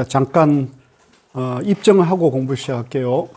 잠깐 입정하고 공부 시작할게요.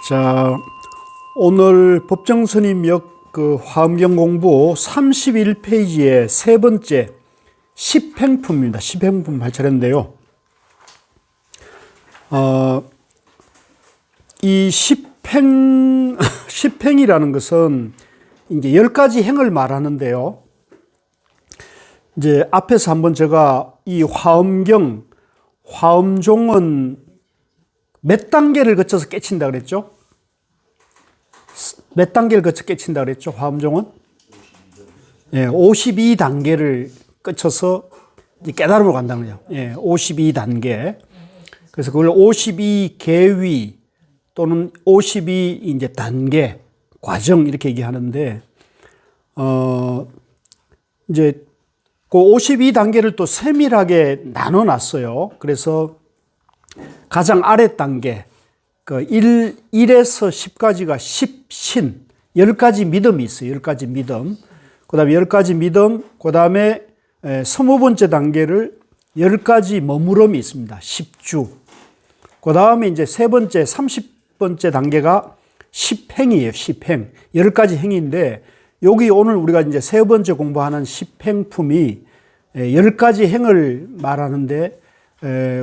자, 오늘 법정스님역 화엄경 공부 31페이지의 세 번째 10행품입니다. 10행품 할 차례인데요. 이 10행이라는 것은 이제 10가지 행을 말하는데요. 이제 앞에서 한번 제가 이 화엄경, 화엄종은 몇 단계를 거쳐서 깨친다 그랬죠? 몇 단계를 거쳐 깨친다 그랬죠? 화엄종은? 52단계를 거쳐서 깨달음으로 간다는 거예요. 52단계. 그래서 그걸 52계위 또는 52 이제 단계, 과정 이렇게 얘기하는데, 이제 그 52단계를 또 세밀하게 나눠 놨어요. 그래서 가장 아래 단계, 1에서 10까지가 10신, 10가지 믿음이 있어요. 10가지 믿음. 그 다음에 10가지 믿음, 그 다음에 20번째 단계를 10가지 머무름이 있습니다. 10주. 그 다음에 이제 세 번째, 30번째 단계가 10행이에요. 10행. 10가지 행인데, 여기 오늘 우리가 이제 세 번째 공부하는 10행품이 10가지 행을 말하는데,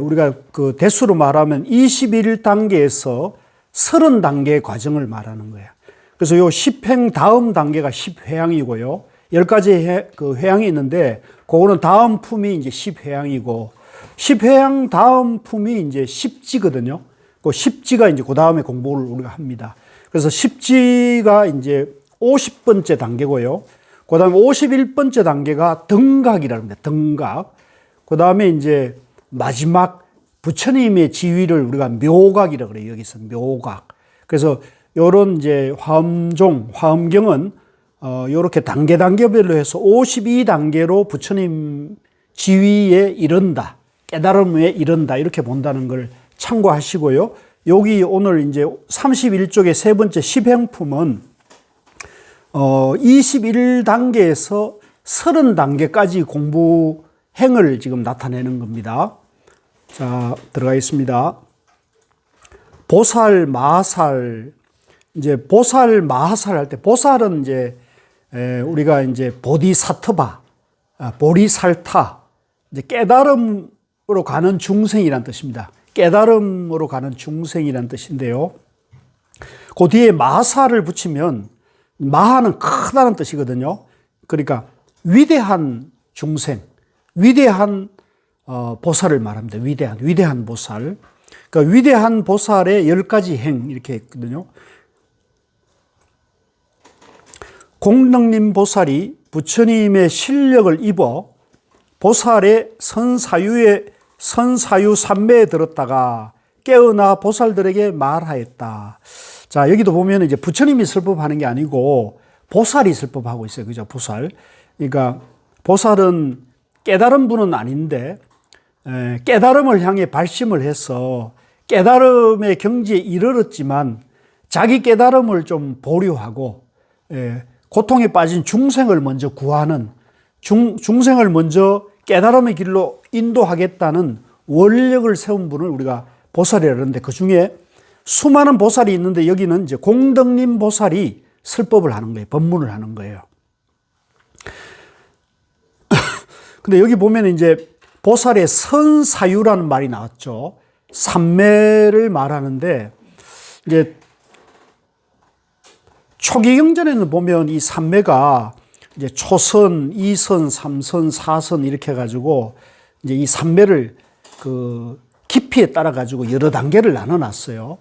우리가 그 대수로 말하면 21단계에서 30단계의 과정을 말하는 거예요. 그래서 요 10행 다음 단계가 10회양이고요. 10가지 그 회양이 있는데, 그거는 다음 품이 이제 10회양이고, 10회양 다음 품이 이제 10지거든요. 그 10지가 이제 그 다음에 공부를 우리가 합니다. 그래서 10지가 이제 50번째 단계고요. 그 다음에 51번째 단계가 등각이라는 겁니다. 등각. 그 다음에 이제 마지막 부처님의 지위를 우리가 묘각이라고 그래요. 여기서 묘각. 그래서 요런 이제 화엄종, 화엄경은 요렇게 단계별로 해서 52단계로 부처님 지위에 이른다. 깨달음에 이른다. 이렇게 본다는 걸 참고하시고요. 여기 오늘 이제 31쪽의 세 번째 10행품은 21단계에서 30단계까지 공부 행을 지금 나타내는 겁니다. 자, 들어가겠습니다. 보살, 마살. 이제 보살, 마살 할 때, 보살은 이제 우리가 이제 보디사트바, 보리살타, 이제 깨달음으로 가는 중생이란 뜻입니다. 깨달음으로 가는 중생이란 뜻인데요. 그 뒤에 마살을 붙이면 마하는 크다는 뜻이거든요. 그러니까 위대한 중생, 위대한 보살을 말합니다. 위대한 보살. 그러니까 위대한 보살의 10가지 행 이렇게 했거든요. 공덕님 보살이 부처님의 실력을 입어 보살의 선사유 삼매에 들었다가 깨어나 보살들에게 말하였다. 자, 여기도 보면 이제 부처님이 설법하는 게 아니고 보살이 설법하고 있어요. 그죠? 보살. 그러니까 보살은 깨달은 분은 아닌데 깨달음을 향해 발심을 해서 깨달음의 경지에 이르렀지만 자기 깨달음을 좀 보류하고 고통에 빠진 중생을 먼저 구하는 중생을 먼저 깨달음의 길로 인도하겠다는 원력을 세운 분을 우리가 보살이라 그러는데 그 중에 수많은 보살이 있는데 여기는 이제 공덕님 보살이 설법을 하는 거예요. 법문을 하는 거예요. 근데 여기 보면 이제 보살의 선사유라는 말이 나왔죠. 삼매를 말하는데, 이제 초기 경전에는 보면 이 삼매가 이제 초선, 이선, 삼선, 사선 이렇게 해가지고 이제 이 삼매를 그 깊이에 따라 가지고 여러 단계를 나눠 놨어요.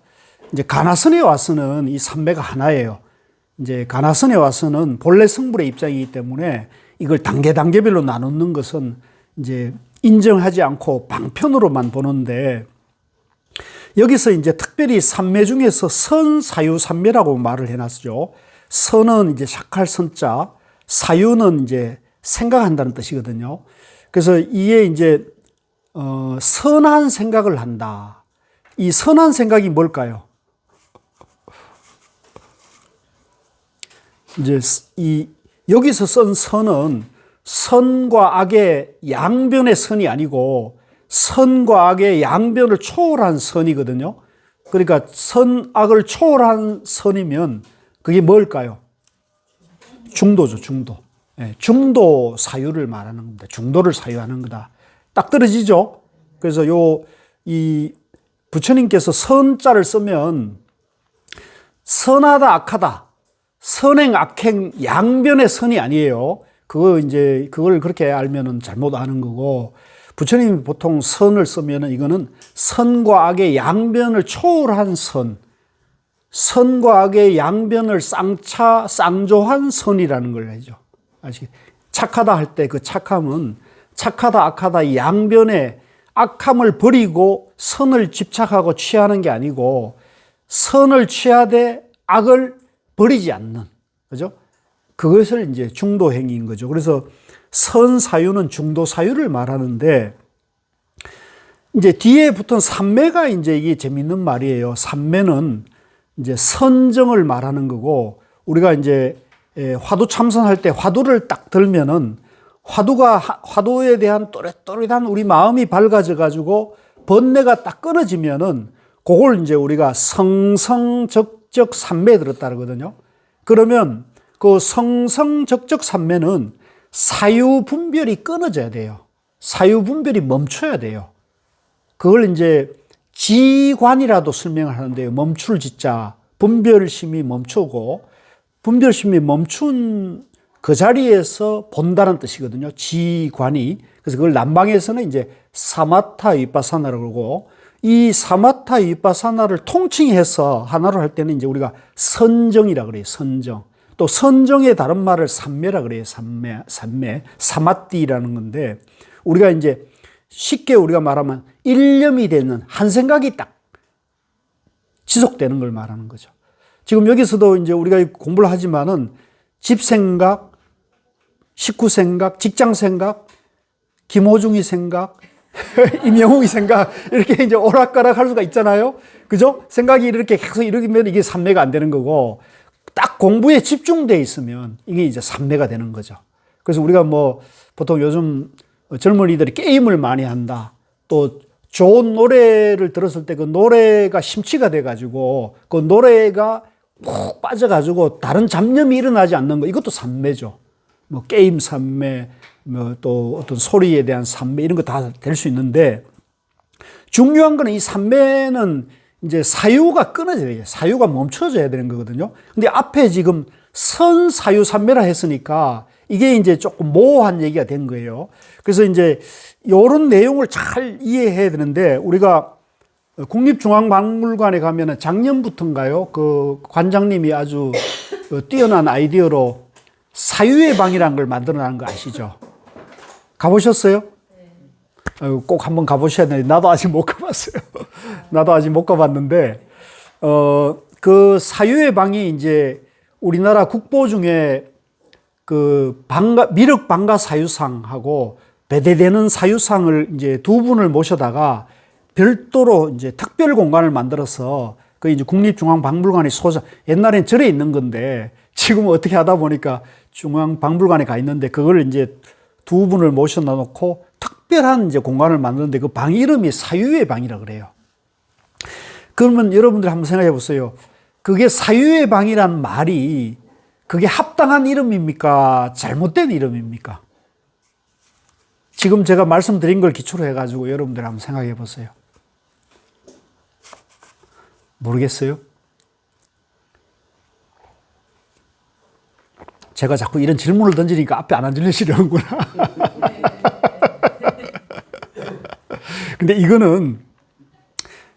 이제 가나선에 와서는 이 삼매가 하나예요. 이제 가나선에 와서는 본래 성불의 입장이기 때문에 이걸 단계별로 나누는 것은 이제 인정하지 않고 방편으로만 보는데, 여기서 이제 특별히 삼매 중에서 선사유 삼매라고 말을 해놨죠. 선은 이제 샥할 선자, 사유는 이제 생각한다는 뜻이거든요. 그래서 이게 이제 선한 생각을 한다. 이 선한 생각이 뭘까요? 이제 여기서 쓴 선은 선과 악의 양변의 선이 아니고 선과 악의 양변을 초월한 선이거든요. 그러니까 선악을 초월한 선이면 그게 뭘까요? 중도죠, 중도. 중도 사유를 말하는 겁니다. 중도를 사유하는 거다. 딱 떨어지죠? 그래서 이 부처님께서 선자를 쓰면 선하다, 악하다, 선행, 악행, 양변의 선이 아니에요. 그걸 그렇게 알면은 잘못 아는 거고, 부처님이 보통 선을 쓰면은 이거는 선과 악의 양변을 초월한 선, 선과 악의 양변을 쌍조한 선이라는 걸 하죠. 착하다 할 때 그 착함은 착하다, 악하다 이 양변의 악함을 버리고 선을 집착하고 취하는 게 아니고 선을 취하되 악을 버리지 않는, 그죠? 그것을 이제 중도행위인 거죠. 그래서 선사유는 중도사유를 말하는데, 이제 뒤에 붙은 삼매가 이제 이게 재밌는 말이에요. 삼매는 이제 선정을 말하는 거고, 우리가 이제 화두 참선할 때 화두를 딱 들면은 화두에 대한 또렷또렷한 우리 마음이 밝아져 가지고 번뇌가 딱 끊어지면은 그걸 이제 우리가 성성적적 삼매에 들었다 그러거든요. 그러면 그 성성적적 삼매는 사유 분별이 끊어져야 돼요. 사유 분별이 멈춰야 돼요. 그걸 이제 지관이라도 설명을 하는데요. 멈출 지자, 분별심이 멈추고, 분별심이 멈춘 그 자리에서 본다는 뜻이거든요. 지관이. 그래서 그걸 남방에서는 이제 사마타 위파사나라고 그러고, 이 사마타 위파사나를 통칭해서 하나로 할 때는 이제 우리가 선정이라 그래요. 선정. 또 선정의 다른 말을 삼매라 그래요. 삼매. 사마띠라는 건데, 우리가 이제 쉽게 우리가 말하면 일념이 되는 한 생각이 딱 지속되는 걸 말하는 거죠. 지금 여기서도 이제 우리가 공부를 하지만은 집 생각, 식구 생각, 직장 생각, 김호중이 생각, 임영웅이 생각, 이렇게 이제 오락가락 할 수가 있잖아요. 그죠? 생각이 이렇게 계속 이러면 이게 삼매가 안 되는 거고, 딱 공부에 집중되어 있으면 이게 이제 삼매가 되는 거죠. 그래서 우리가 뭐 보통 요즘 젊은이들이 게임을 많이 한다. 또 좋은 노래를 들었을 때 그 노래가 심취가 돼가지고 그 노래가 푹 빠져가지고 다른 잡념이 일어나지 않는 거, 이것도 삼매죠. 뭐 게임 삼매, 뭐 또 어떤 소리에 대한 삼매, 이런 거 다 될 수 있는데, 중요한 거는 이 삼매는 이제 사유가 끊어져야 돼요. 사유가 멈춰져야 되는 거거든요. 근데 앞에 지금 선사유 삼매라 했으니까 이게 이제 조금 모호한 얘기가 된 거예요. 그래서 이제 이런 내용을 잘 이해해야 되는데, 우리가 국립중앙박물관에 가면은 작년부터인가요? 그 관장님이 아주 뛰어난 아이디어로 사유의 방이라는 걸 만들어낸 거 아시죠? 가보셨어요? 꼭 한번 가보셔야 되는데, 나도 아직 못 가봤어요. 나도 아직 못 가봤는데, 그 사유의 방이 이제 우리나라 국보 중에 그 미륵 방가 사유상하고 배대되는 사유상을 이제 두 분을 모셔다가 별도로 이제 특별 공간을 만들어서 그 이제 국립중앙박물관이 옛날엔 절에 있는 건데 지금은 어떻게 하다 보니까 중앙박물관에 가 있는데, 그걸 이제 두 분을 모셔다 놓고 특별한 이제 공간을 만드는데 그 방 이름이 사유의 방이라 그래요. 그러면 여러분들 한번 생각해 보세요. 그게 사유의 방이란 말이 그게 합당한 이름입니까? 잘못된 이름입니까? 지금 제가 말씀드린 걸 기초로 해가지고 여러분들 한번 생각해 보세요. 모르겠어요? 제가 자꾸 이런 질문을 던지니까 앞에 안 앉으시려는구나. 근데 이거는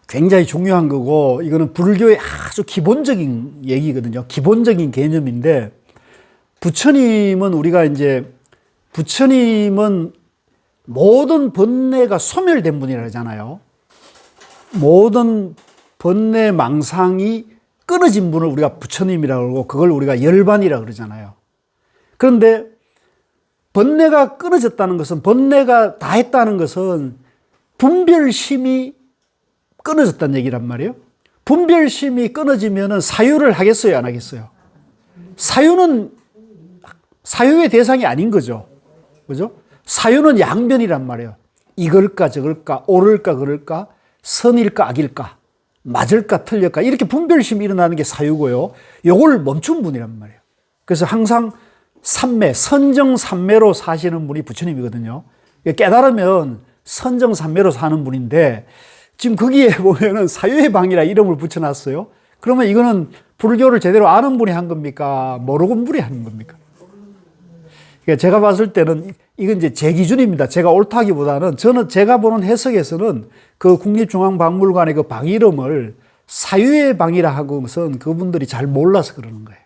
굉장히 중요한 거고, 이거는 불교의 아주 기본적인 얘기거든요. 기본적인 개념인데, 부처님은 부처님은 모든 번뇌가 소멸된 분이라 하잖아요. 모든 번뇌 망상이 끊어진 분을 우리가 부처님이라고 그러고, 그걸 우리가 열반이라고 그러잖아요. 그런데 번뇌가 끊어졌다는 것은, 번뇌가 다 했다는 것은 분별심이 끊어졌다는 얘기란 말이에요. 분별심이 끊어지면 사유를 하겠어요, 안 하겠어요? 사유는 사유의 대상이 아닌 거죠. 그죠? 사유는 양변이란 말이에요. 이걸까 저걸까, 옳을까 그럴까, 선일까 악일까, 맞을까 틀릴까, 이렇게 분별심이 일어나는 게 사유고요. 요걸 멈춘 분이란 말이에요. 그래서 항상 삼매, 선정삼매로 사시는 분이 부처님이거든요. 깨달으면 선정삼매로 사는 분인데, 지금 거기에 보면은 사유의 방이라 이름을 붙여놨어요. 그러면 이거는 불교를 제대로 아는 분이 한 겁니까? 모르는 분이 하는 겁니까? 그러니까 제가 봤을 때는 이건 이제 제 기준입니다. 제가 옳다기보다는 저는 제가 보는 해석에서는 그 국립중앙박물관의 그 방 이름을 사유의 방이라 하고선 그분들이 잘 몰라서 그러는 거예요.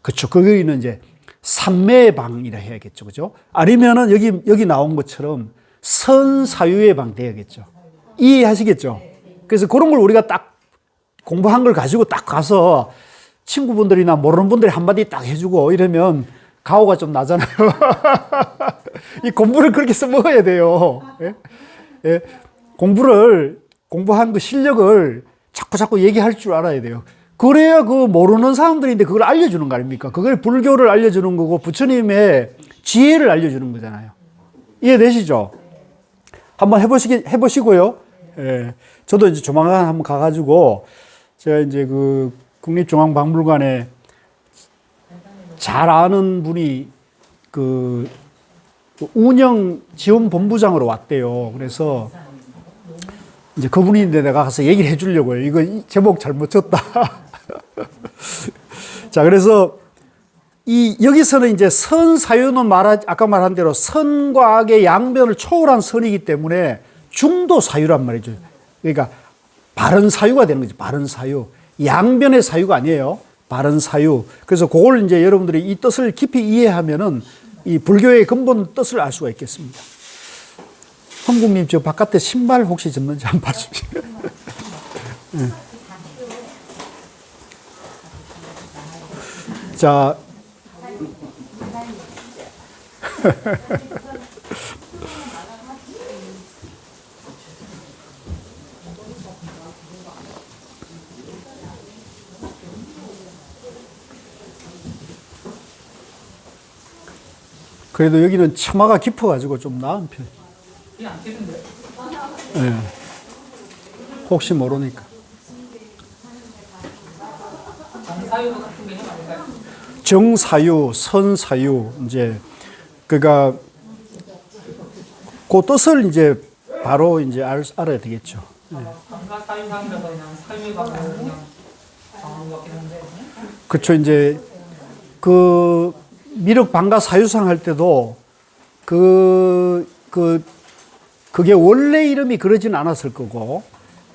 그렇죠. 거기는 이제 삼매의 방이라 해야겠죠. 그죠? 아니면은 여기 나온 것처럼 선사유의 방 돼야겠죠. 이해하시겠죠? 그래서 그런 걸 우리가 딱 공부한 걸 가지고 딱 가서 친구분들이나 모르는 분들이 한마디 딱 해주고 이러면 가오가 좀 나잖아요. 이 공부를 그렇게 써먹어야 돼요. 예? 예? 공부한 그 실력을 자꾸 얘기할 줄 알아야 돼요. 그래야 그 모르는 사람들인데 그걸 알려주는 거 아닙니까? 그걸 불교를 알려주는 거고 부처님의 지혜를 알려주는 거잖아요. 이해되시죠? 한번 해보시고요. 예. 저도 이제 조만간 한번 가가지고 제가 이제 그 국립중앙박물관에 잘 아는 분이 그 운영 지원 본부장으로 왔대요. 그래서 이제 그분인데 내가 가서 얘기를 해주려고요. 이거 제목 잘못 쳤다. 자, 그래서 여기서는 이제 선사유는 아까 말한 대로 선과 악의 양변을 초월한 선이기 때문에 중도 사유란 말이죠. 그러니까 바른 사유가 되는 거죠. 바른 사유. 양변의 사유가 아니에요. 바른 사유. 그래서 그걸 이제 여러분들이 이 뜻을 깊이 이해하면은 이 불교의 근본 뜻을 알 수가 있겠습니다. 황국님, 저 바깥에 신발 혹시 젖는지 한번 봐주세요. 네. 자. 그래도 여기는 처마가 깊어가지고 좀 나은 편. 네. 혹시 모르니까. 정사유, 선사유, 이제, 그니까, 그 뜻을 이제 바로 이제 알아야 되겠죠. 네. 그렇죠. 이제, 미륵 방가 사유상 할 때도 그게 원래 이름이 그러진 않았을 거고,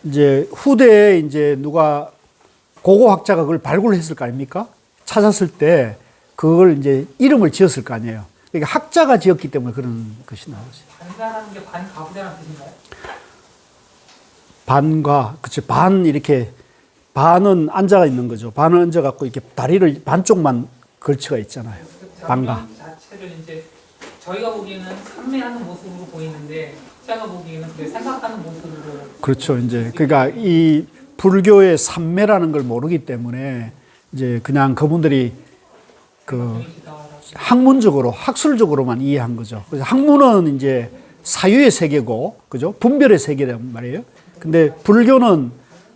이제 후대에 이제 누가 고고학자가 그걸 발굴했을 거 아닙니까? 찾았을 때 그걸 이제 이름을 지었을 거 아니에요. 그러니까 학자가 지었기 때문에 그런 것이 나오지. 반가라는 게 반가부대라는 뜻인가요? 반가, 그치. 이렇게, 반은 앉아 있는 거죠. 반은 앉아갖고 이렇게 다리를 반쪽만 걸쳐가 있잖아요. 반가. 자체를 이제 저희가 보기에는 판매하는 모습으로 보이는데 학자가 보기에는 그게 생각하는 모습으로. 그렇죠. 이제 그러니까 이 불교의 삼매라는 걸 모르기 때문에 이제 그냥 그분들이 그 학문적으로 학술적으로만 이해한 거죠. 그래서 학문은 이제 사유의 세계고, 그죠? 분별의 세계란 말이에요. 근데 불교는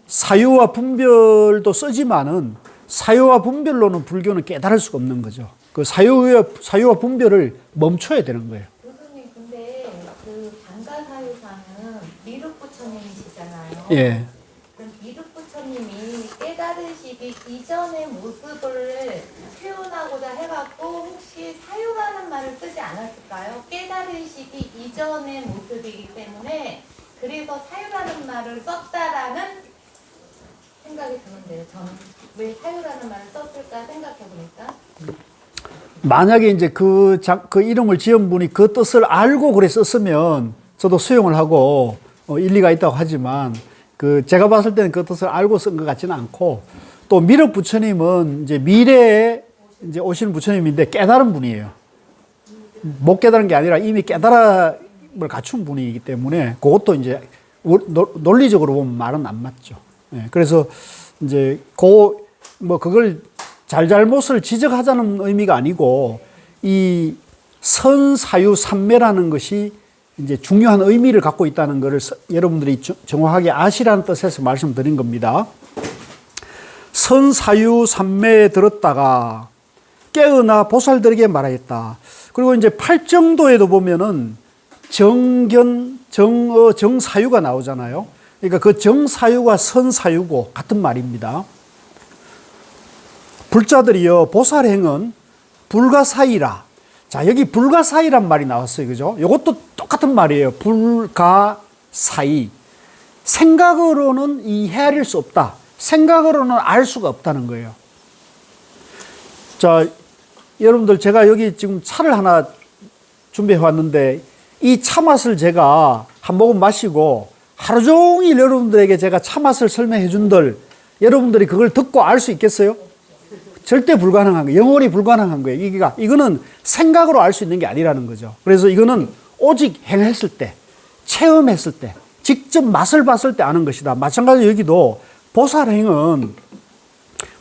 사유와 분별도 쓰지만은 사유와 분별로는 불교는 깨달을 수가 없는 거죠. 그 사유와 분별을 멈춰야 되는 거예요. 교수님, 근데 그 단가사유사는 미륵 부처님이시잖아요. 예. 그럼 미륵 부처님이 깨달으시기 이전의 모습을 표현하고자 해갖고 혹시 사유라는 말을 쓰지 않았을까요? 깨달으시기 이전의 모습이기 때문에 그래서 사유라는 말을 썼다라는 생각이 드는데요. 저는 왜 사유라는 말을 썼을까 생각해보니까. 만약에 이제 그 이름을 지은 분이 그 뜻을 알고 그래 썼으면 저도 수용을 하고 일리가 있다고 하지만 제가 봤을 때는 그 뜻을 알고 쓴 것 같지는 않고 또 미륵 부처님은 이제 미래에 이제 오시는 부처님인데 깨달은 분이에요. 못 깨달은 게 아니라 이미 깨달음을 갖춘 분이기 때문에 그것도 이제 논리적으로 보면 말은 안 맞죠. 예, 그래서 이제 그걸 잘잘못을 지적하자는 의미가 아니고 이 선사유 삼매라는 것이 이제 중요한 의미를 갖고 있다는 것을 여러분들이 정확하게 아시라는 뜻에서 말씀드린 겁니다. 선사유 삼매에 들었다가 깨어나 보살들에게 말하였다. 그리고 이제 팔정도에도 보면은 정견, 정어, 정사유가 나오잖아요. 그러니까 그 정사유가 선사유고 같은 말입니다. 불자들이여 보살행은 불가사의라. 자, 여기 불가사의란 말이 나왔어요. 그죠? 이것도 똑같은 말이에요. 불가사의. 생각으로는 헤아릴 수 없다. 생각으로는 알 수가 없다는 거예요. 자, 여러분들 제가 여기 지금 차를 하나 준비해 왔는데 이 차 맛을 제가 한 모금 마시고 하루 종일 여러분들에게 제가 차 맛을 설명해 준들 여러분들이 그걸 듣고 알 수 있겠어요? 절대 불가능한 거예요. 영원히 불가능한 거예요. 이거는 생각으로 알 수 있는 게 아니라는 거죠. 그래서 이거는 오직 행했을 때, 체험했을 때, 직접 맛을 봤을 때 아는 것이다. 마찬가지로 여기도 보살행은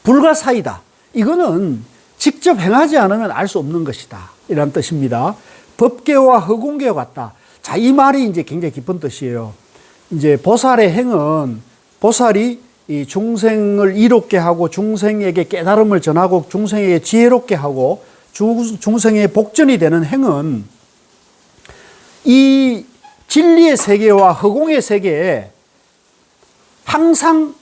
불가사의다. 이거는 직접 행하지 않으면 알 수 없는 것이다. 이런 뜻입니다. 법계와 허공계와 같다. 자, 이 말이 이제 굉장히 깊은 뜻이에요. 이제 보살의 행은 보살이 이 중생을 이롭게 하고 중생에게 깨달음을 전하고 중생에게 지혜롭게 하고 중생의 복전이 되는 행은 이 진리의 세계와 허공의 세계에 항상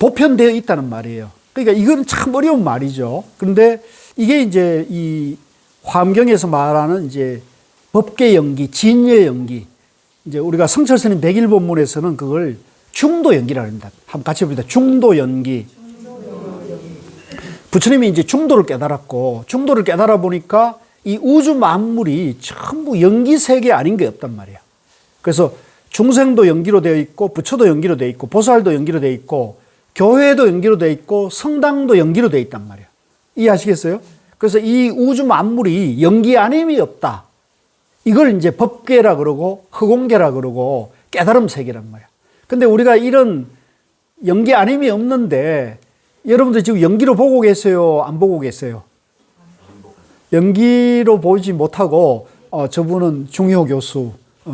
보편되어 있다는 말이에요. 그러니까 이건 참 어려운 말이죠. 그런데 이게 이제 이 화엄경에서 말하는 이제 법계 연기, 진열 연기. 이제 우리가 성철스님 백일본문에서는 그걸 중도 연기라고 합니다. 한번 같이 봅니다. 중도 연기. 부처님이 이제 중도를 깨달았고, 중도를 깨달아 보니까 이 우주 만물이 전부 연기 세계 아닌 게 없단 말이에요. 그래서 중생도 연기로 되어 있고, 부처도 연기로 되어 있고, 보살도 연기로 되어 있고, 교회도 연기로 되어 있고, 성당도 연기로 되어 있단 말이에요. 이해하시겠어요? 그래서 이 우주 만물이 연기 아님이 없다. 이걸 이제 법계라 그러고, 허공계라 그러고, 깨달음 세계란 말이에요. 근데 우리가 이런 연기 아님이 없는데 여러분들 지금 연기로 보고 계세요? 안 보고 계세요? 연기로 보지 못하고 저분은 중요 교수,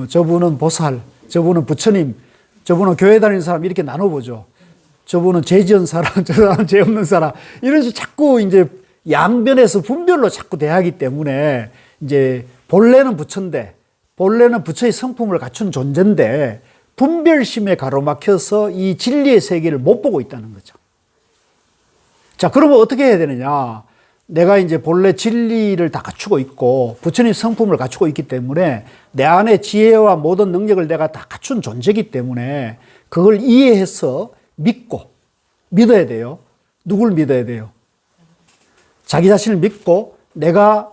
저분은 보살, 저분은 부처님, 저분은 교회 다니는 사람 이렇게 나눠보죠. 저분은 죄 지은 사람, 저 사람은 죄 없는 사람 이런 식으로 자꾸 이제 양변에서 분별로 자꾸 대하기 때문에 이제 본래는 부처인데 본래는 부처의 성품을 갖춘 존재인데 분별심에 가로막혀서 이 진리의 세계를 못 보고 있다는 거죠. 자, 그러면 어떻게 해야 되느냐? 내가 이제 본래 진리를 다 갖추고 있고 부처님 성품을 갖추고 있기 때문에 내 안에 지혜와 모든 능력을 내가 다 갖춘 존재이기 때문에 그걸 이해해서 믿어야 돼요. 누굴 믿어야 돼요? 자기 자신을 믿고 내가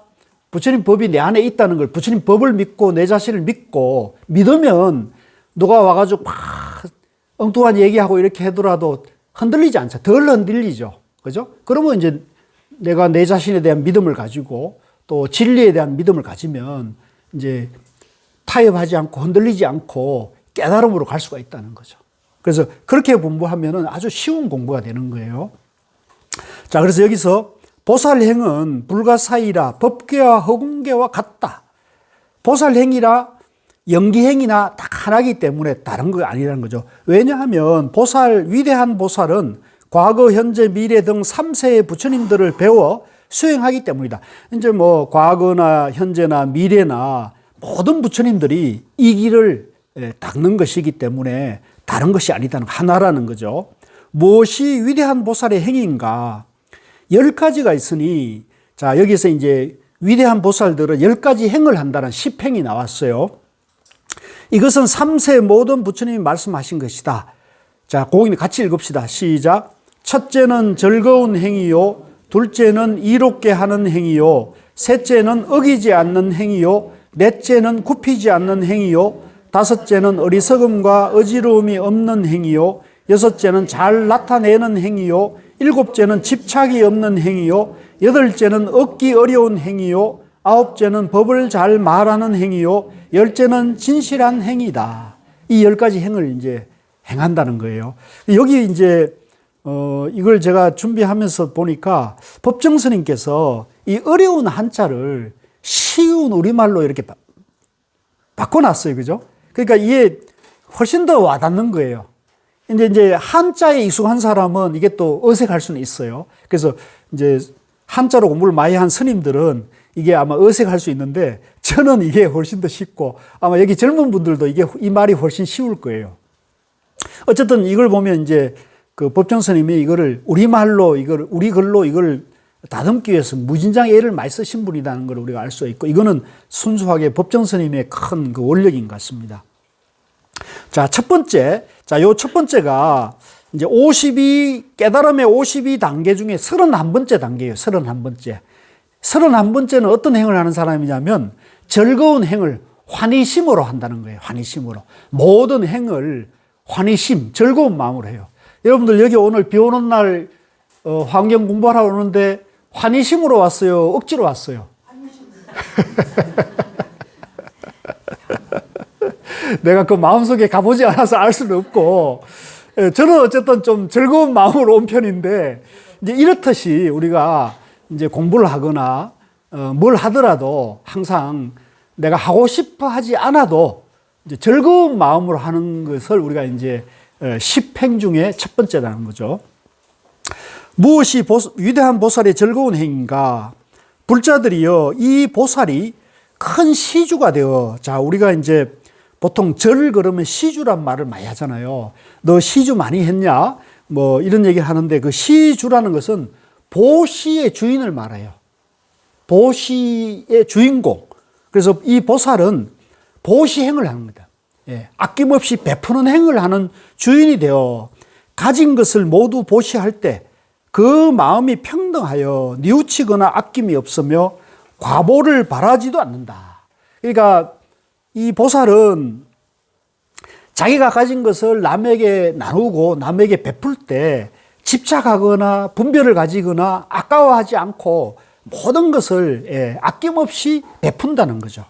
부처님 법이 내 안에 있다는 걸 부처님 법을 믿고 내 자신을 믿으면 누가 와가지고 막 엉뚱한 얘기하고 이렇게 하더라도 흔들리지 않죠. 덜 흔들리죠. 그죠? 그러면 이제 내가 내 자신에 대한 믿음을 가지고 또 진리에 대한 믿음을 가지면 이제 타협하지 않고 흔들리지 않고 깨달음으로 갈 수가 있다는 거죠. 그래서 그렇게 공부하면은 아주 쉬운 공부가 되는 거예요. 자, 그래서 여기서 보살행은 불가사의라 법계와 허공계와 같다. 보살행이라 연기행이나 다 하나이기 때문에 다른 거 아니라는 거죠. 왜냐하면 위대한 보살은 과거, 현재, 미래 등 3세의 부처님들을 배워 수행하기 때문이다. 이제 뭐 과거나 현재나 미래나 모든 부처님들이 이 길을 닦는 것이기 때문에 다른 것이 아니다는 하나라는 거죠. 무엇이 위대한 보살의 행위인가? 10가지가 있으니, 자, 여기서 이제 위대한 보살들은 10가지 행을 한다는 10행이 나왔어요. 이것은 3세 모든 부처님이 말씀하신 것이다. 자, 고객님 같이 읽읍시다. 시작. 첫째는 즐거운 행위요. 둘째는 이롭게 하는 행위요. 셋째는 어기지 않는 행위요. 넷째는 굽히지 않는 행위요. 다섯째는 어리석음과 어지러움이 없는 행위요. 여섯째는 잘 나타내는 행위요. 일곱째는 집착이 없는 행위요. 여덟째는 얻기 어려운 행위요. 아홉째는 법을 잘 말하는 행위요. 열째는 진실한 행위다. 이 10가지 행을 이제 행한다는 거예요. 여기 이제 이걸 제가 준비하면서 보니까 법정 스님께서 이 어려운 한자를 쉬운 우리말로 이렇게 바꿔놨어요. 그죠? 그러니까 이게 훨씬 더 와닿는 거예요. 근데 이제 한자에 익숙한 사람은 이게 또 어색할 수는 있어요. 그래서 이제 한자로 공부를 많이 한 스님들은 이게 아마 어색할 수 있는데 저는 이게 훨씬 더 쉽고 아마 여기 젊은 분들도 이 말이 훨씬 쉬울 거예요. 어쨌든 이걸 보면 이제 그 법정 스님이 이거를 우리말로 우리 글로 이걸 다듬기 위해서 무진장 애를 많이 쓰신 분이라는 걸 우리가 알 수 있고 이거는 순수하게 법정 스님의 큰 그 원력인 것 같습니다. 자, 첫 번째. 자, 요 첫 번째가 이제 깨달음의 52단계 중에 31번째 단계예요. 31번째. 31번째는 어떤 행을 하는 사람이냐면 즐거운 행을 환희심으로 한다는 거예요. 환희심으로. 모든 행을 환희심, 즐거운 마음으로 해요. 여러분들 여기 오늘 비 오는 날 환경 공부하러 오는데 환희심으로 왔어요? 억지로 왔어요? 내가 그 마음속에 가보지 않아서 알 수는 없고 저는 어쨌든 좀 즐거운 마음으로 온 편인데 이제 이렇듯이 우리가 이제 공부를 하거나 뭘 하더라도 항상 내가 하고 싶어 하지 않아도 이제 즐거운 마음으로 하는 것을 우리가 이제 10행 중에 첫 번째라는 거죠. 무엇이 위대한 보살의 즐거운 행인가? 불자들이요, 이 보살이 큰 시주가 되어, 자, 우리가 이제 보통 절을 걸으면 시주란 말을 많이 하잖아요. 너 시주 많이 했냐? 뭐 이런 얘기를 하는데 그 시주라는 것은 보시의 주인을 말해요. 보시의 주인공. 그래서 이 보살은 보시행을 하는 거다. 예, 아낌없이 베푸는 행을 하는 주인이 되어 가진 것을 모두 보시할 때 그 마음이 평등하여 뉘우치거나 아낌이 없으며 과보를 바라지도 않는다. 그러니까 이 보살은 자기가 가진 것을 남에게 나누고 남에게 베풀 때 집착하거나 분별을 가지거나 아까워하지 않고 모든 것을 아낌없이 베푼다는 거죠.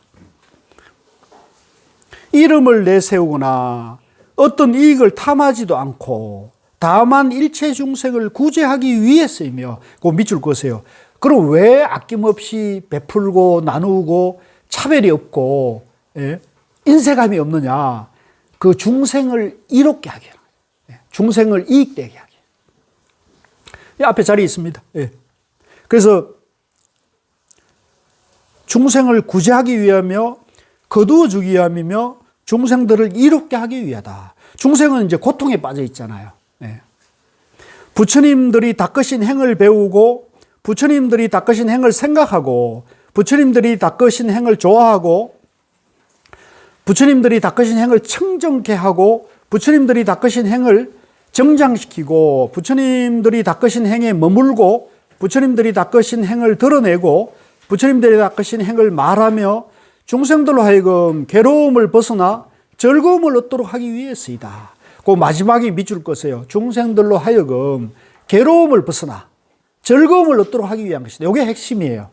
이름을 내세우거나 어떤 이익을 탐하지도 않고 다만 일체 중생을 구제하기 위해서이며 그 밑줄 거세요. 그럼 왜 아낌없이 베풀고 나누고 차별이 없고 인색함이 없느냐? 그 중생을 이롭게 하게 하는 거예요. 중생을 이익되게 하게. 이 앞에 자리에 있습니다. 그래서 중생을 구제하기 위하며 거두어주기 위함이며 중생들을 이롭게 하기 위하다. 중생은 이제 고통에 빠져 있잖아요. 부처님들이 닦으신 행을 배우고 부처님들이 닦으신 행을 생각하고 부처님들이 닦으신 행을 좋아하고 부처님들이 닦으신 행을 청정케 하고 부처님들이 닦으신 행을 정장시키고 부처님들이 닦으신 행에 머물고 부처님들이 닦으신 행을 드러내고 부처님들이 닦으신 행을 말하며 중생들로 하여금 괴로움을 벗어나 즐거움을 얻도록 하기 위해서이다. 그 마지막에 밑줄 거세요. 중생들로 하여금 괴로움을 벗어나 즐거움을 얻도록 하기 위한 것이다. 이게 핵심이에요.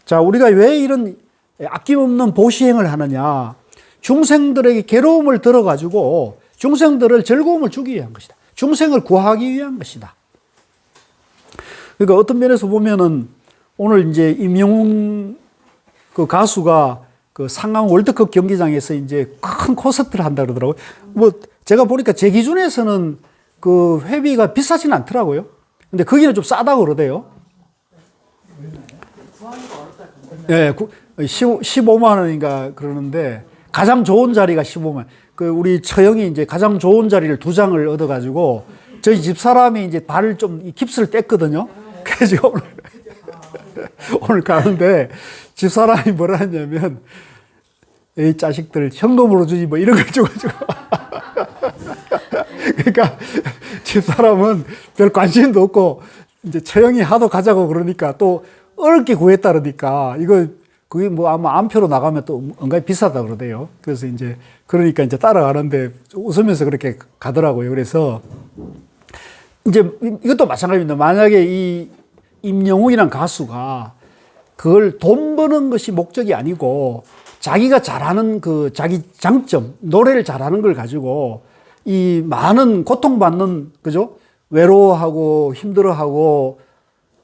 자, 우리가 왜 이런 아낌없는 보시행을 하느냐? 중생들에게 괴로움을 들어가지고 중생들을 즐거움을 주기 위한 것이다. 중생을 구하기 위한 것이다. 그러니까 어떤 면에서 보면은 오늘 이제 임영웅 그 가수가 그 상암 월드컵 경기장에서 이제 큰 콘서트를 한다 그러더라고요. 뭐 제가 보니까 제 기준에서는 그 회비가 비싸지는 않더라고요. 근데 거기는 좀 싸다고 그러대요. 예, 15만 원인가 그러는데 가장 좋은 자리가 15만 원. 그 우리 처형이 이제 가장 좋은 자리를 2장을 얻어가지고 저희 집 사람이 이제 발을 좀 깁스를 뗐거든요. 그래서 오늘 가는데 집 사람이 뭐라 했냐면 이 자식들 현금으로 주지 뭐 이런 걸 줘가지고 그러니까 집 사람은 별 관심도 없고 이제 처형이 하도 가자고 그러니까 또 어렵게 구했다 그러니까 이거 그게 뭐 아마 암표로 나가면 또 은근히 비싸다 그러대요. 그래서 이제 그러니까 이제 따라가는데 웃으면서 그렇게 가더라고요. 그래서 이제 이것도 마찬가지입니다. 만약에 이 임영웅이란 가수가 그걸 돈 버는 것이 목적이 아니고 자기가 잘하는 그 자기 장점, 노래를 잘하는 걸 가지고 이 많은 고통받는, 그죠? 외로워하고 힘들어하고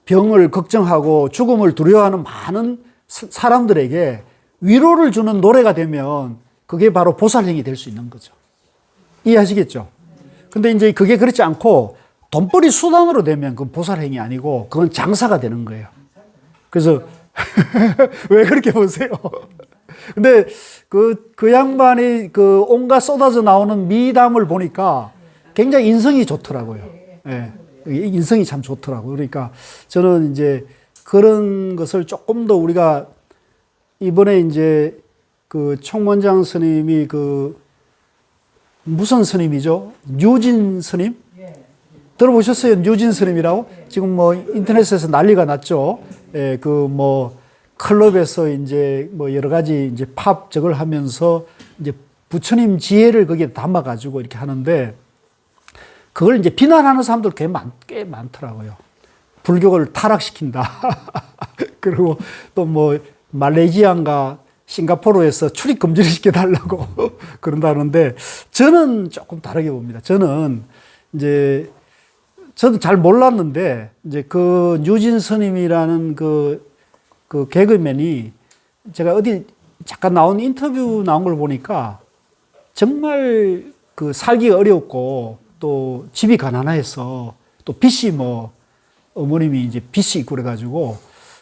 병을 걱정하고 죽음을 두려워하는 많은 사람들에게 위로를 주는 노래가 되면 그게 바로 보살행이 될 수 있는 거죠. 이해하시겠죠? 근데 이제 그게 그렇지 않고 돈벌이 수단으로 되면 그건 보살행이 아니고 그건 장사가 되는 거예요. 그래서 왜 그렇게 보세요? 근데 그 양반이 그 온갖 쏟아져 나오는 미담을 보니까 굉장히 인성이 좋더라고요. 예. 인성이 참 좋더라고요. 그러니까 저는 이제 그런 것을 조금 더 우리가 이번에 이제 그 총무원장 스님이 그 무슨 스님이죠? 뉴진 스님? 들어보셨어요? 뉴진 스님이라고? 지금 뭐 인터넷에서 난리가 났죠. 예, 그 뭐 클럽에서 이제 뭐 여러 가지 이제 팝 저걸 하면서 이제 부처님 지혜를 거기에 담아가지고 이렇게 하는데 그걸 이제 비난하는 사람들 꽤 많더라고요. 불교를 타락시킨다. 그리고 또 뭐 말레이시아인가 싱가포르에서 출입 금지를 시켜달라고 그런다는데 저는 조금 다르게 봅니다. 저는 이제 저도 잘 몰랐는데 이제 그 뉴진 스님이라는 그 개그맨이 제가 어디 잠깐 나온 인터뷰 나온 걸 보니까 정말 그 살기가 어렵고 또 집이 가난해서 또 빚이 뭐 어머님이 이제 빚이 있고 그래가지고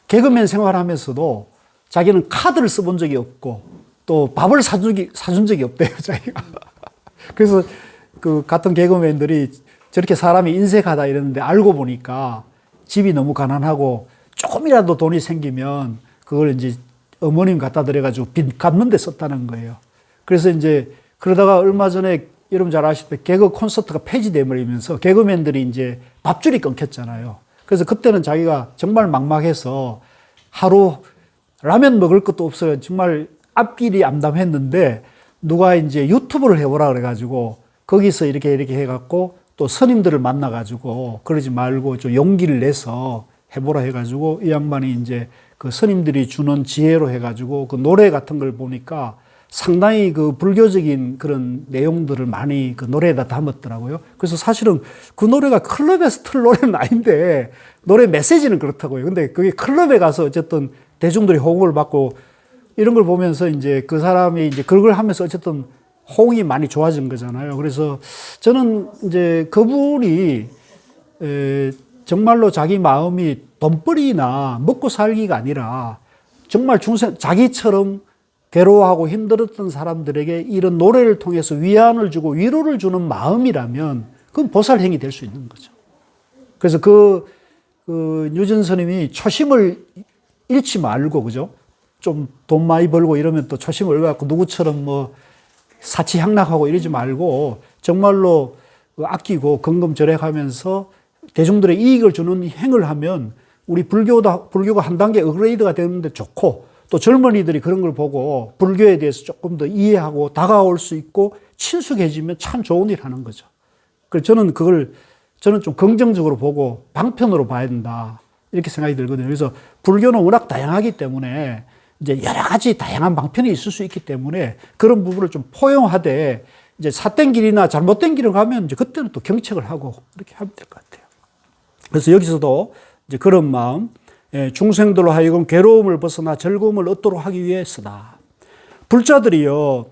개그맨 생활하면서도 자기는 카드를 써본 적이 없고 또 밥을 사준 적이 없대요, 자기가. 그래서 그 같은 개그맨들이 저렇게 사람이 인색하다 이랬는데 알고 보니까 집이 너무 가난하고 조금이라도 돈이 생기면 그걸 이제 어머님 갖다 드려가지고 빚 갚는 데 썼다는 거예요. 그래서 이제 그러다가 얼마 전에 여러분 잘 아시다시피 개그 콘서트가 폐지돼 버리면서 개그맨들이 이제 밥줄이 끊겼잖아요. 그래서 그때는 자기가 정말 막막해서 하루 라면 먹을 것도 없어요. 정말 앞길이 암담했는데 누가 이제 유튜브를 해보라 그래가지고 거기서 이렇게 해갖고 또 스님들을 만나가지고 그러지 말고 좀 용기를 내서 해보라 해가지고 이 양반이 이제 그 스님들이 주는 지혜로 해가지고 그 노래 같은 걸 보니까 상당히 그 불교적인 그런 내용들을 많이 그 노래에다 담았더라고요. 그래서 사실은 그 노래가 클럽에서 틀 노래는 아닌데 노래 메시지는 그렇다고요. 근데 그게 클럽에 가서 어쨌든 대중들이 호응을 받고 이런 걸 보면서 이제 그 사람이 이제 그걸 하면서 어쨌든 호응이 많이 좋아진 거잖아요. 그래서 저는 이제 그분이 정말로 자기 마음이 돈벌이나 먹고 살기가 아니라 정말 자기처럼 괴로워하고 힘들었던 사람들에게 이런 노래를 통해서 위안을 주고 위로를 주는 마음이라면 그건 보살행이 될 수 있는 거죠. 그래서 그 뉴진 스님이 초심을 잃지 말고, 그죠? 좀 돈 많이 벌고 이러면 또 초심을 잃어갖고 누구처럼 뭐 사치향락하고 이러지 말고 정말로 아끼고 건금절약하면서 대중들의 이익을 주는 행을 하면 우리 불교가 한 단계 업그레이드가 되는데 좋고 또 젊은이들이 그런 걸 보고 불교에 대해서 조금 더 이해하고 다가올 수 있고 친숙해지면 참 좋은 일 하는 거죠. 그래서 저는 좀 긍정적으로 보고 방편으로 봐야 된다. 이렇게 생각이 들거든요. 그래서 불교는 워낙 다양하기 때문에 이제 여러 가지 다양한 방편이 있을 수 있기 때문에 그런 부분을 좀 포용하되 이제 삿된 길이나 잘못된 길을 가면 이제 그때는 또 경책을 하고 이렇게 하면 될 것 같아요. 그래서 여기서도 이제 그런 마음, 중생들로 하여금 괴로움을 벗어나 즐거움을 얻도록 하기 위해서다. 불자들이요,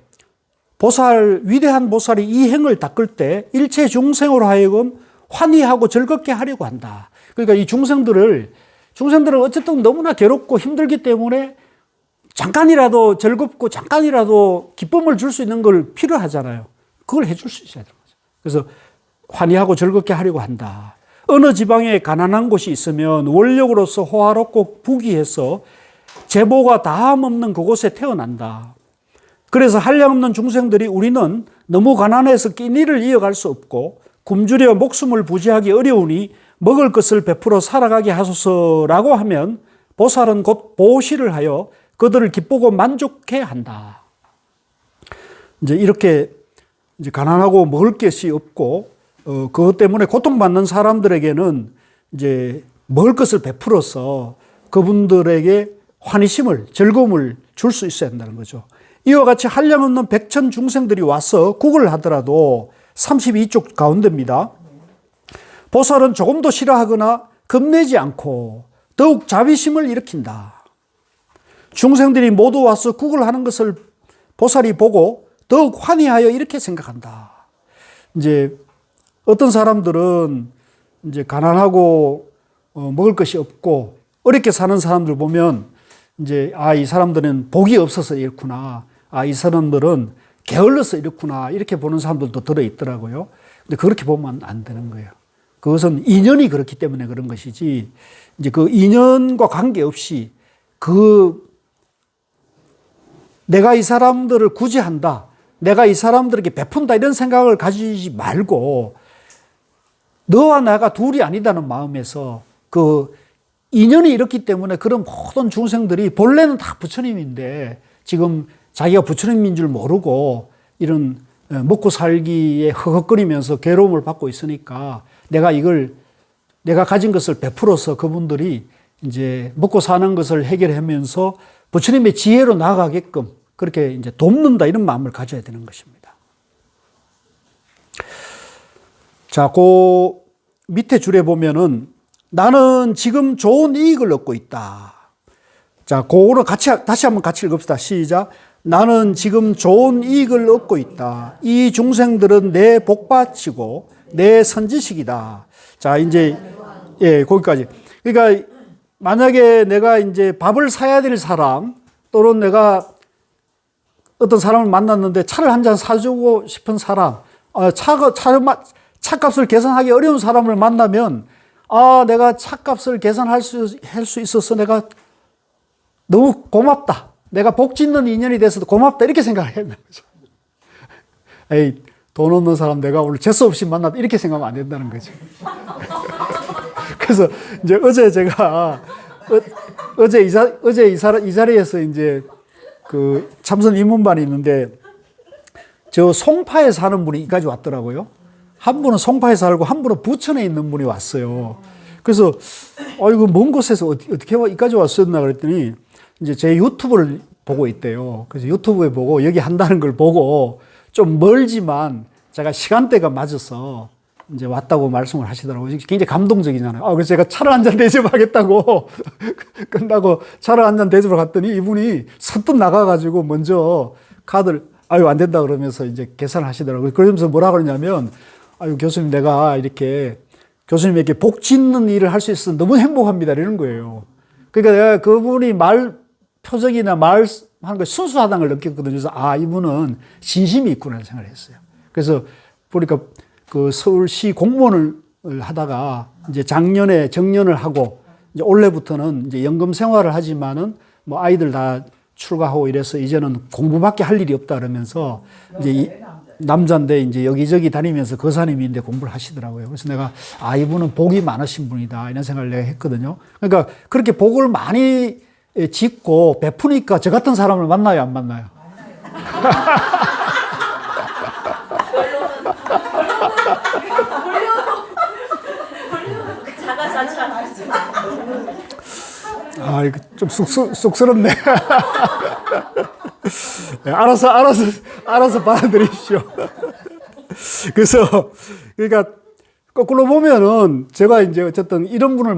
위대한 보살이 이 행을 닦을 때 일체 중생으로 하여금 환희하고 즐겁게 하려고 한다. 그러니까 이 중생들을 중생들은 어쨌든 너무나 괴롭고 힘들기 때문에 잠깐이라도 즐겁고 잠깐이라도 기쁨을 줄 수 있는 걸 필요하잖아요. 그걸 해줄 수 있어야 되는 거죠. 그래서 환희하고 즐겁게 하려고 한다. 어느 지방에 가난한 곳이 있으면 원력으로서 호화롭고 부귀해서 제보가 다함 없는 그곳에 태어난다. 그래서 한량없는 중생들이 우리는 너무 가난해서 끼니를 이어갈 수 없고 굶주려 목숨을 부지하기 어려우니 먹을 것을 베풀어 살아가게 하소서라고 하면 보살은 곧 보시를 하여 그들을 기쁘고 만족해 한다. 이제 이렇게 이제 가난하고 먹을 것이 없고 그것 때문에 고통받는 사람들에게는 이제 먹을 것을 베풀어서 그분들에게 환희심을, 즐거움을 줄 수 있어야 한다는 거죠. 이와 같이 한량없는 백천 중생들이 와서 국을 하더라도 32쪽 가운데입니다. 보살은 조금도 싫어하거나 겁내지 않고 더욱 자비심을 일으킨다. 중생들이 모두 와서 국을 하는 것을 보살이 보고 더욱 환희하여 이렇게 생각한다. 이제 어떤 사람들은 이제 가난하고 먹을 것이 없고 어렵게 사는 사람들 보면 이제 이 사람들은 복이 없어서 이렇구나. 이 사람들은 게을러서 이렇구나. 이렇게 보는 사람들도 들어 있더라고요. 근데 그렇게 보면 안 되는 거예요. 그것은 인연이 그렇기 때문에 그런 것이지, 이제 그 인연과 관계없이 내가 이 사람들을 구제한다, 내가 이 사람들에게 베푼다 이런 생각을 가지지 말고 너와 나가 둘이 아니다는 마음에서 그 인연이 이렇기 때문에 그런 모든 중생들이 본래는 다 부처님인데 지금 자기가 부처님인 줄 모르고 이런 먹고 살기에 허걱거리면서 괴로움을 받고 있으니까 내가 가진 것을 베풀어서 그분들이 이제 먹고 사는 것을 해결하면서 부처님의 지혜로 나아가게끔 그렇게 이제 돕는다 이런 마음을 가져야 되는 것입니다. 자, 그 밑에 줄에 보면은 나는 지금 좋은 이익을 얻고 있다. 자, 그거를 다시 한번 같이 읽읍시다. 시작. 나는 지금 좋은 이익을 얻고 있다. 이 중생들은 내 복받치고 내 선지식이다. 자, 이제 거기까지. 그러니까 만약에 내가 이제 밥을 사야 될 사람 또는 내가 어떤 사람을 만났는데 차를 한 잔 사주고 싶은 사람, 차값을 계산하기 어려운 사람을 만나면 내가 차값을 계산할 수 있어서 내가 너무 고맙다. 내가 복 짓는 인연이 돼서 고맙다. 이렇게 생각을 해야 되는 거죠. 에이, 돈 없는 사람 내가 오늘 재수 없이 만났다. 이렇게 생각하면 안 된다는 거죠. 그래서 이제 어제 제가 어제 이 자리에서 이제 그 참선 입문반이 있는데 저 송파에 사는 분이 여기까지 왔더라고요. 한 분은 송파에 살고 한 분은 부천에 있는 분이 왔어요. 그래서 이거 먼 곳에서 어떻게 여기까지 왔었나 그랬더니 이제 제 유튜브를 보고 있대요. 그래서 유튜브에 보고 여기 한다는 걸 보고 좀 멀지만 제가 시간대가 맞아서 이제 왔다고 말씀을 하시더라고요. 굉장히 감동적이잖아요. 그래서 제가 차를 한 잔 대접하겠다고 끝나고 차를 한 잔 대접을 갔더니 이분이 선뜻 나가가지고 먼저 카드를 안 된다 그러면서 이제 계산을 하시더라고요. 그러면서 뭐라 그러냐면 교수님 내가 이렇게 교수님에게 복 짓는 일을 할 수 있어서 너무 행복합니다. 이러는 거예요. 그러니까 내가 그분이 말 표정이나 말하는 거 순수하다는 걸 느꼈거든요. 그래서 이분은 진심이 있구나 생각을 했어요. 그래서 보니까 그 서울시 공무원을 하다가 이제 작년에 정년을 하고 이제 올해부터는 이제 연금 생활을 하지만은 뭐 아이들 다 출가하고 이래서 이제는 공부밖에 할 일이 없다 그러면서 이제 남자인데 이제 여기저기 다니면서 거사님인데 공부를 하시더라고요. 그래서 내가 이분은 복이 많으신 분이다 이런 생각을 내가 했거든요. 그러니까 그렇게 복을 많이 짓고 베푸니까 저 같은 사람을 만나요, 안 만나요? 이거 좀 쑥스럽네. 알아서 받아들이십시오. 그래서, 그러니까, 거꾸로 보면은, 제가 이제 어쨌든 이런 분을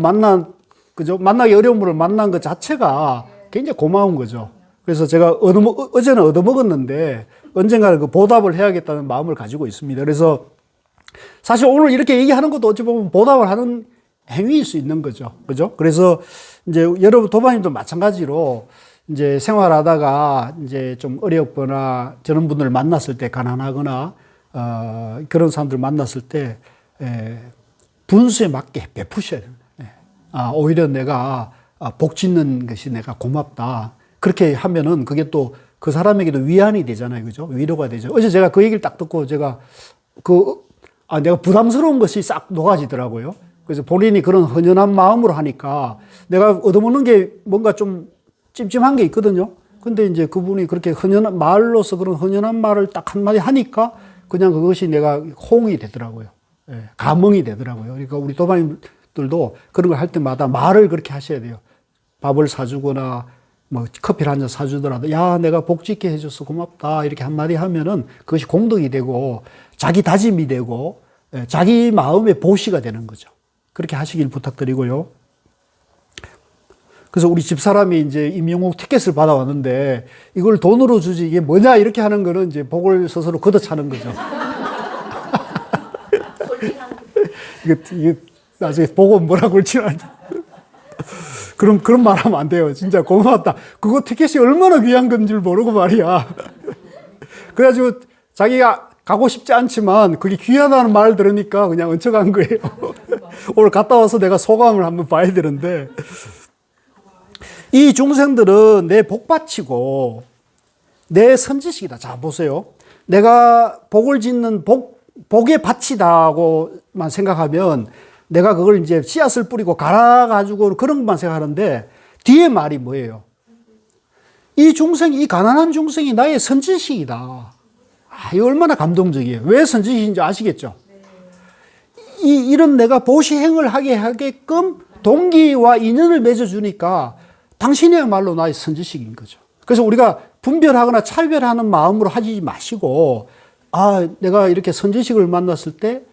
그죠? 만나기 어려운 분을 만난 것 자체가 굉장히 고마운 거죠. 그래서 제가 어제는 얻어먹었는데, 언젠가는 그 보답을 해야겠다는 마음을 가지고 있습니다. 그래서, 사실 오늘 이렇게 얘기하는 것도 어찌 보면 보답을 하는 행위일 수 있는 거죠. 그죠? 그래서 이제 여러분 도반님도 마찬가지로 이제 생활하다가 이제 좀 어렵거나 저런 분들 만났을 때 가난하거나 그런 사람들 만났을 때 분수에 맞게 베푸셔야 돼요. 오히려 내가 복 짓는 것이 내가 고맙다. 그렇게 하면은 그게 또 그 사람에게도 위안이 되잖아요. 그죠? 위로가 되죠. 어제 제가 그 얘기를 딱 듣고 제가 내가 부담스러운 것이 싹 녹아지더라고요. 그래서 본인이 그런 헌연한 마음으로 하니까 내가 얻어먹는 게 뭔가 좀 찜찜한 게 있거든요. 근데 이제 그분이 그렇게 헌연한 말로서 그런 헌연한 말을 딱 한마디 하니까 그냥 그것이 내가 호응이 되더라고요. 감흥이 되더라고요. 그러니까 우리 도반님들도 그런 걸 할 때마다 말을 그렇게 하셔야 돼요. 밥을 사주거나 뭐 커피를 한 잔 사주더라도 야 내가 복 짓게 해줘서 고맙다 이렇게 한마디 하면은 그것이 공덕이 되고 자기 다짐이 되고 자기 마음의 보시가 되는 거죠. 그렇게 하시길 부탁드리고요. 그래서 우리 집사람이 이제 임용국 티켓을 받아왔는데 이걸 돈으로 주지 이게 뭐냐 이렇게 하는 거는 이제 복을 스스로 걷어차는 거죠. 이게 나중에 보고 뭐라고 할지 그런 말 하면 안 돼요. 진짜 고맙다. 그거 티켓이 얼마나 귀한 건 줄 모르고 말이야. 그래가지고 자기가 가고 싶지 않지만 그게 귀하다는 말 들으니까 그냥 얹혀간 거예요. 오늘 갔다 와서 내가 소감을 한번 봐야 되는데 이 중생들은 내 복받치고 내 선지식이다. 자, 보세요. 내가 복을 짓는 복의 밭이다고만 생각하면 내가 그걸 이제 씨앗을 뿌리고 갈아가지고 그런 것만 생각하는데 뒤에 말이 뭐예요? 이 중생이, 이 가난한 중생이 나의 선지식이다. 이거 얼마나 감동적이에요. 왜 선지식인지 아시겠죠? 이런 내가 보시행을 하게 하게끔 동기와 인연을 맺어주니까 당신이야말로 나의 선지식인 거죠. 그래서 우리가 분별하거나 차별하는 마음으로 하지 마시고, 내가 이렇게 선지식을 만났을 때,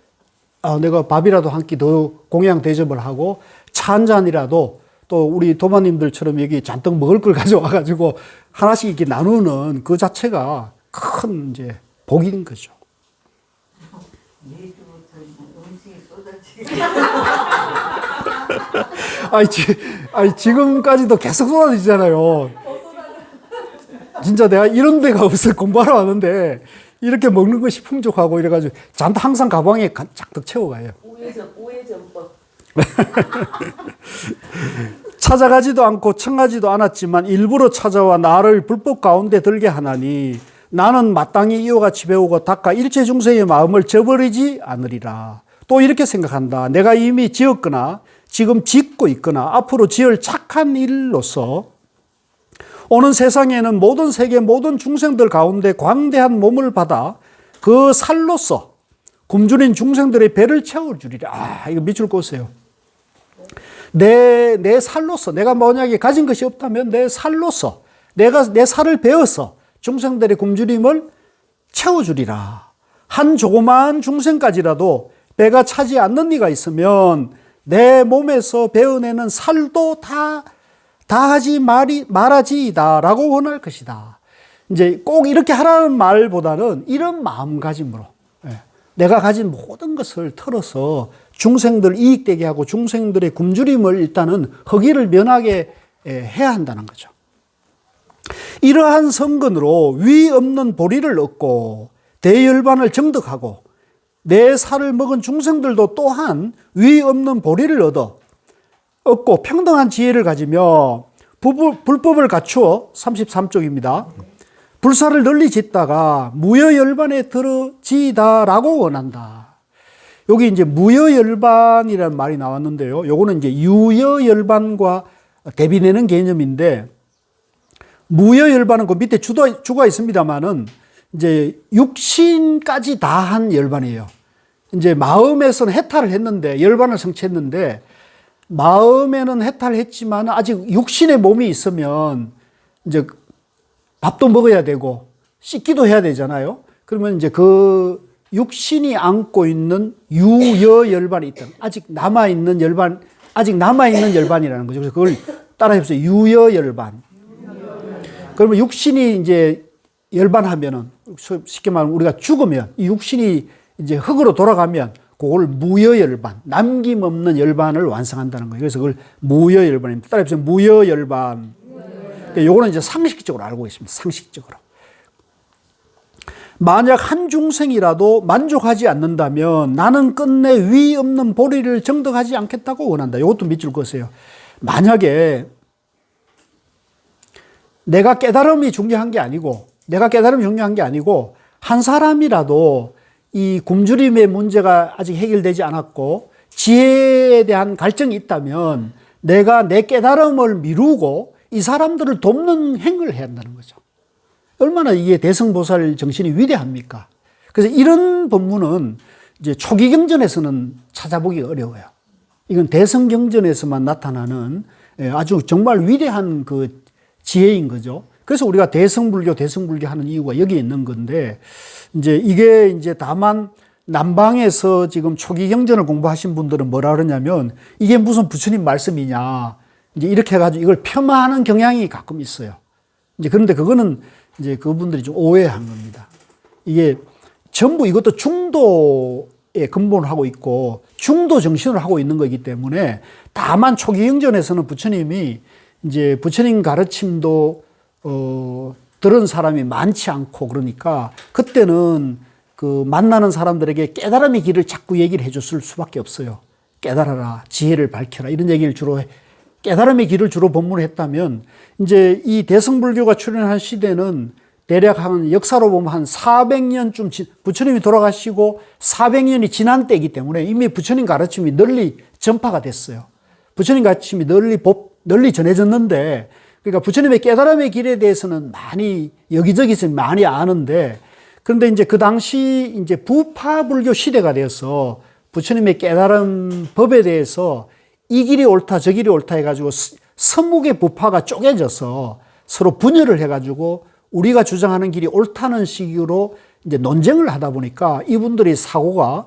내가 밥이라도 한 끼 더 공양 대접을 하고, 차 한 잔이라도 또 우리 도마님들처럼 여기 잔뜩 먹을 걸 가져와가지고 하나씩 이렇게 나누는 그 자체가 큰 이제 복인 거죠. 지금까지도 계속 쏟아지잖아요. 진짜 내가 이런 데가 없어 공부하러 왔는데 이렇게 먹는 것이 풍족하고 이래가지고 잔뜩 항상 가방에 잔뜩 채워가요. 오해전법. 찾아가지도 않고 청하지도 않았지만 일부러 찾아와 나를 불법 가운데 들게 하나니 나는 마땅히 이와 같이 배우고 닦아 일체 중생의 마음을 저버리지 않으리라. 또 이렇게 생각한다. 내가 이미 지었거나 지금 짓고 있거나 앞으로 지을 착한 일로서 오는 세상에는 모든 세계 모든 중생들 가운데 광대한 몸을 받아 그 살로서 굶주린 중생들의 배를 채워주리라. 이거 밑줄 그으세요. 내 살로서 내가 만약에 가진 것이 없다면 내 살로서 내가 내 살을 베어서 중생들의 굶주림을 채워주리라. 한 조그마한 중생까지라도 배가 차지 않는 이가 있으면 내 몸에서 베어내는 살도 다 하지 말아지이다라고 원할 것이다. 이제 꼭 이렇게 하라는 말보다는 이런 마음가짐으로 내가 가진 모든 것을 털어서 중생들 이익되게 하고 중생들의 굶주림을 일단은 허기를 면하게 해야 한다는 거죠. 이러한 성근으로 위 없는 보리를 얻고 대열반을 정득하고 내 살을 먹은 중생들도 또한 위 없는 보리를 얻고 평등한 지혜를 가지며 불법을 갖추어 33쪽입니다. 불사를 널리 짓다가 무여열반에 들어지다라고 원한다. 여기 이제 무여열반이라는 말이 나왔는데요. 요거는 이제 유여열반과 대비되는 개념인데 무여열반은 그 밑에 주가 있습니다만은 이제 육신까지 다 한 열반이에요. 이제 마음에서는 해탈을 했는데 열반을 성취했는데 마음에는 해탈을 했지만 아직 육신의 몸이 있으면 이제 밥도 먹어야 되고 씻기도 해야 되잖아요. 그러면 이제 그 육신이 안고 있는 유여열반이 있다. 아직 남아있는 열반이라는 거죠. 그래서 그걸 따라 해보세요. 유여열반. 그러면 육신이 이제 열반하면은 쉽게 말하면 우리가 죽으면 이 육신이 이제 흙으로 돌아가면 그걸 무여열반, 남김없는 열반을 완성한다는 거예요. 그래서 그걸 무여열반입니다. 따라해보세요. 무여열반. 요거는 이제 상식적으로 알고 있습니다. 상식적으로. 만약 한 중생이라도 만족하지 않는다면 나는 끝내 위 없는 보리를 정덕하지 않겠다고 원한다. 이것도 밑줄 그으세요. 만약에 내가 깨달음이 중요한 게 아니고 한 사람이라도 이 굶주림의 문제가 아직 해결되지 않았고 지혜에 대한 갈증이 있다면 내가 내 깨달음을 미루고 이 사람들을 돕는 행위를 해야 한다는 거죠. 얼마나 이게 대승보살 정신이 위대합니까? 그래서 이런 법문은 이제 초기 경전에서는 찾아보기 어려워요. 이건 대승경전에서만 나타나는 아주 정말 위대한 그 지혜인 거죠. 그래서 우리가 대승불교 하는 이유가 여기 있는 건데, 이제 이게 이제 다만 남방에서 지금 초기 경전을 공부하신 분들은 뭐라 그러냐면 이게 무슨 부처님 말씀이냐. 이제 이렇게 해가지고 이걸 폄하하는 경향이 가끔 있어요. 이제 그런데 그거는 이제 그분들이 좀 오해한 겁니다. 이게 전부 이것도 중도에 근본을 하고 있고 중도 정신을 하고 있는 거기 때문에 다만 초기 경전에서는 부처님이 이제 부처님 가르침도 들은 사람이 많지 않고 그러니까 그때는 그 만나는 사람들에게 깨달음의 길을 자꾸 얘기를 해줬을 수밖에 없어요. 깨달아라, 지혜를 밝혀라 이런 얘기를 주로 깨달음의 길을 주로 법문을 했다면 이제 이 대승불교가 출현한 시대는 대략 한 역사로 보면 한 400년쯤 부처님이 돌아가시고 400년이 지난 때이기 때문에 이미 부처님 가르침이 널리 전파가 됐어요. 부처님 가르침이 널리 전해졌는데 그러니까 부처님의 깨달음의 길에 대해서는 많이 여기저기서 많이 아는데 그런데 이제 그 당시 이제 부파불교 시대가 되어서 부처님의 깨달음 법에 대해서 이 길이 옳다 저 길이 옳다 해가지고 서목의 부파가 쪼개져서 서로 분열을 해가지고 우리가 주장하는 길이 옳다는 식으로 이제 논쟁을 하다 보니까 이분들의 사고가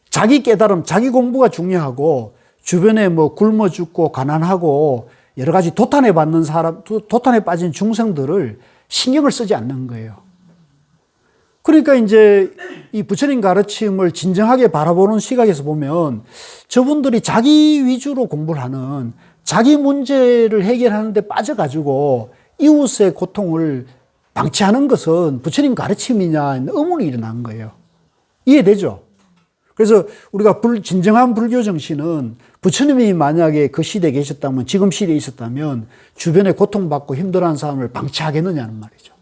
자기 깨달음, 자기 공부가 중요하고 주변에 뭐 굶어 죽고 가난하고 여러 가지 도탄에 받는 사람, 도탄에 빠진 중생들을 신경을 쓰지 않는 거예요. 그러니까 이제 이 부처님 가르침을 진정하게 바라보는 시각에서 보면 저분들이 자기 위주로 공부를 하는 자기 문제를 해결하는 데 빠져가지고 이웃의 고통을 방치하는 것은 부처님 가르침이냐 의문이 일어난 거예요. 이해되죠? 그래서 우리가 진정한 불교 정신은 부처님이 만약에 그 시대에 계셨다면 지금 시대에 있었다면 주변에 고통받고 힘들어하는 사람을 방치하겠느냐는 말이죠.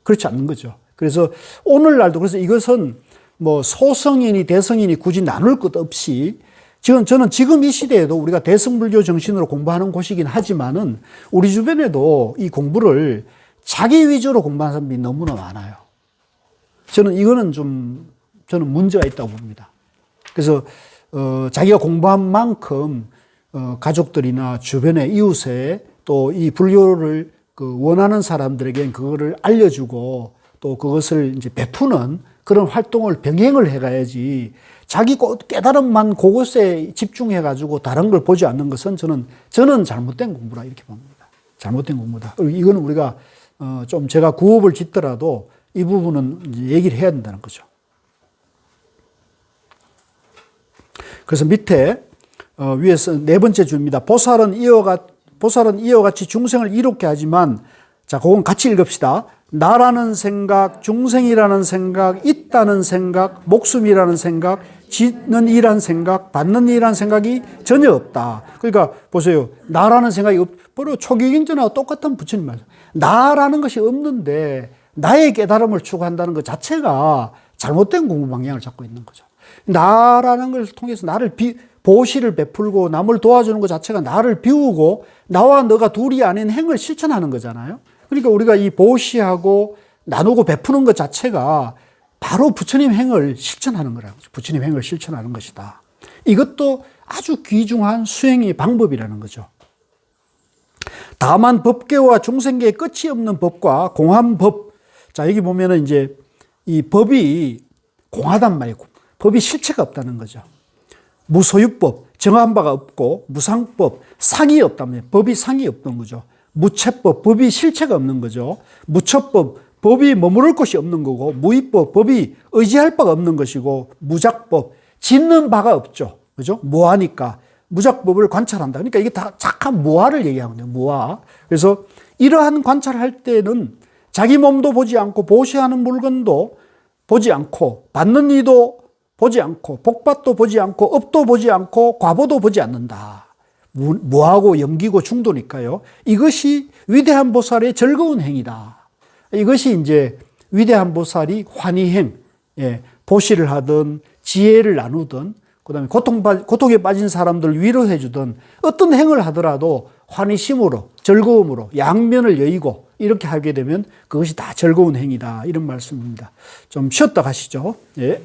그렇지 않는 거죠. 그래서 오늘날도 그래서 이것은 뭐 소성인이 대성인이 굳이 나눌 것 없이 저는 지금 이 시대에도 우리가 대승불교 정신으로 공부하는 곳이긴 하지만은 우리 주변에도 이 공부를 자기 위주로 공부하는 사람들이 너무나 많아요. 이거는 저는 문제가 있다고 봅니다. 그래서 자기가 공부한 만큼 가족들이나 주변의 이웃에 또 이 불교를 그 원하는 사람들에겐 그거를 알려주고 또 그것을 이제 베푸는 그런 활동을 병행을 해가야지 자기 깨달음만 그것에 집중해가지고 다른 걸 보지 않는 것은 저는 잘못된 공부라 이렇게 봅니다. 잘못된 공부다. 그리고 이거는 우리가 좀 제가 구업을 짓더라도 이 부분은 이제 얘기를 해야 된다는 거죠. 그래서 밑에 위에서 네 번째 줄입니다. 보살은 이와 같이 중생을 이롭게 하지만 자, 그건 같이 읽읍시다. 나라는 생각, 중생이라는 생각, 있다는 생각, 목숨이라는 생각, 짓는 일한 생각, 받는 일한 생각이 전혀 없다. 그러니까 보세요. 나라는 생각이 바로 초기 경전하고 똑같은 부처님 말씀. 나라는 것이 없는데 나의 깨달음을 추구한다는 것 자체가 잘못된 공부 방향을 잡고 있는 거죠. 나라는 것을 통해서 보시를 베풀고 남을 도와주는 것 자체가 나를 비우고 나와 너가 둘이 아닌 행을 실천하는 거잖아요. 그러니까 우리가 이 보시하고 나누고 베푸는 것 자체가 바로 부처님 행을 실천하는 거라는 거죠. 부처님 행을 실천하는 것이다. 이것도 아주 귀중한 수행의 방법이라는 거죠. 다만 법계와 중생계의 끝이 없는 법과 공한 법. 자, 여기 보면은 이제 이 법이 공하단 말이에요. 법이 실체가 없다는 거죠. 무소유법, 정한 바가 없고, 무상법, 상이 없다면 법이 상이 없는 거죠. 무체법, 법이 실체가 없는 거죠. 무처법, 법이 머무를 곳이 없는 거고, 무위법, 법이 의지할 바가 없는 것이고, 무작법, 짓는 바가 없죠. 그죠? 무아니까 무작법을 관찰한다. 그러니까 이게 다 착한 무아를 얘기하거든요. 무아. 그래서 이러한 관찰할 때는 자기 몸도 보지 않고 보시하는 물건도 보지 않고 받는 이도 보지 않고 복받도 보지 않고 업도 보지 않고 과보도 보지 않는다. 무하고 염기고 중도니까요. 이것이 위대한 보살의 즐거운 행위다. 이것이 이제 위대한 보살이 환희행, 보시를 하든 지혜를 나누든 그다음에 고통에 빠진 사람들 위로해 주든 어떤 행을 하더라도 환희심으로 즐거움으로 양면을 여의고 이렇게 하게 되면 그것이 다 즐거운 행위다. 이런 말씀입니다. 좀 쉬었다 가시죠. 예.